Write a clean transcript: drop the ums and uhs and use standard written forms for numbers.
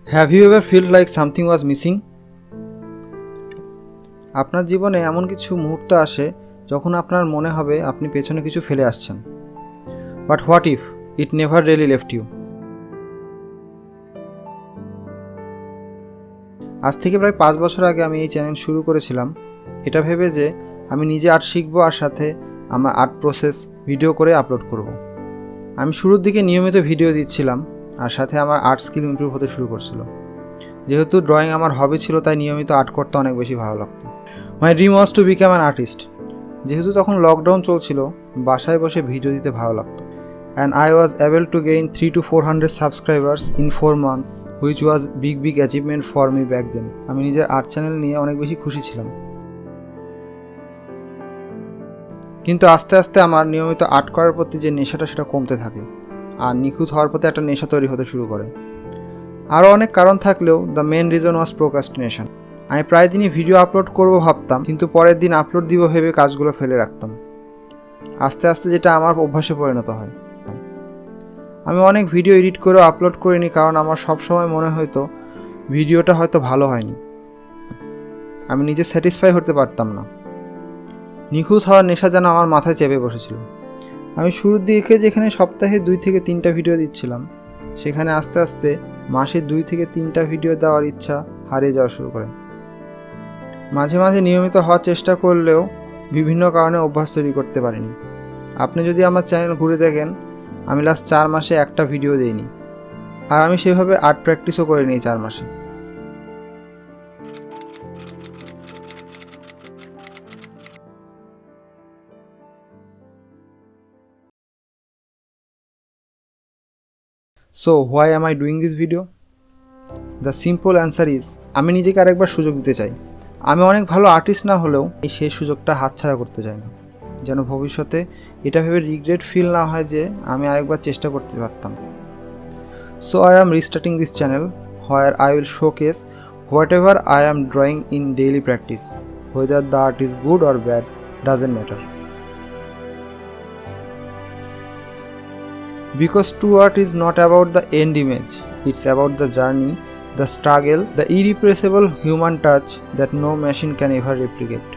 Have you ever felt like something was missing? আপনার জীবনে এমন কিছু মুহূর্ত আসে যখন আপনার মনে হবে আপনি পেছনে কিছু ফেলে আসছেন। But what if it never really left you? আজ থেকে প্রায় 5 বছর আগে আমি এই চ্যানেল শুরু করেছিলাম এটা ভেবে যে আমি নিজে আর্ট শিখবো আর সাথে আমার আর্ট প্রসেস ভিডিও করে আপলোড করব। আমি শুরুর দিকে নিয়মিত ভিডিও দিচ্ছিলাম আর সাথে আমার আর্ট স্কিল ইমপ্রুভ হতে শুরু করছিল। যেহেতু ড্রয়িং আমার হবি ছিল তাই নিয়মিত আর্ট করতে অনেক বেশি ভালো লাগতো। My dream was to become an artist. যেহেতু তখন লকডাউন চলছিল বাসায় বসে ভিডিও দিতে ভালো লাগতো। And I was able to gain 300 to 400 subscribers in 4 months which was big achievement for me back then. আমি নিজের আর্ট চ্যানেল নিয়ে অনেক বেশি খুশি ছিলাম। কিন্তু আস্তে আস্তে আমার নিয়মিত আর্ট করার প্রতি যে নেশাটা সেটা কমতে থাকে আর নিখুঁত হওয়ার প্রতি একটা নেশা তৈরি হতে শুরু করে। আরও অনেক কারণ থাকলেও the main reason was procrastination. আমি প্রায় দিনই ভিডিও আপলোড করব ভাবতাম কিন্তু পরের দিন আপলোড দিব ভেবে কাজগুলো ফেলে রাখতাম। আস্তে আস্তে যেটা আমার অভ্যাসে পরিণত হয়। আমি অনেক ভিডিও এডিট করেও আপলোড করিনি কারণ আমার সবসময় মনে হতো ভিডিওটা হয়তো ভালো হয়নি। আমি নিজে স্যাটিসফাই হতে পারতাম না। নিখুঁত হওয়ার নেশা যেন আমার মাথায় চেপে বসেছিল। আমি শুরুর দিকে যেখানে সপ্তাহে 2 থেকে 3টা ভিডিও দিচ্ছিলাম সেখানে আস্তে আস্তে মাসে 2 থেকে 3টা ভিডিও দেওয়ার ইচ্ছা হারিয়ে যাওয়া শুরু করে। মাঝে মাঝে নিয়মিত হওয়ার চেষ্টা করলেও বিভিন্ন কারণে অভ্যাস তৈরি করতে পারিনি। আপনি যদি আমার চ্যানেল ঘুরে দেখেন আমি লাস্ট 4 মাসে একটা ভিডিও দিইনি আর আমি সেভাবে আর্ট প্র্যাকটিসও করিনি 4 মাসে। So why am I doing this video? The simple answer is আমি নিজেকে আরেকবার সুযোগ দিতে চাই। আমি অনেক ভালো আর্টিস্ট না হলেও সেই সুযোগটা হাতছাড়া করতে চাই না, যেন ভবিষ্যতে এটা ভেবে রিগ্রেট ফিল না হয় যে আমি আরেকবার চেষ্টা করতে পারতাম। So I am restarting this channel where I will showcase whatever I am drawing in daily practice. Whether the art is good or bad doesn't matter. Because true art is not about the end image, it's about the journey, the struggle, the irreplaceable human touch that no machine can ever replicate.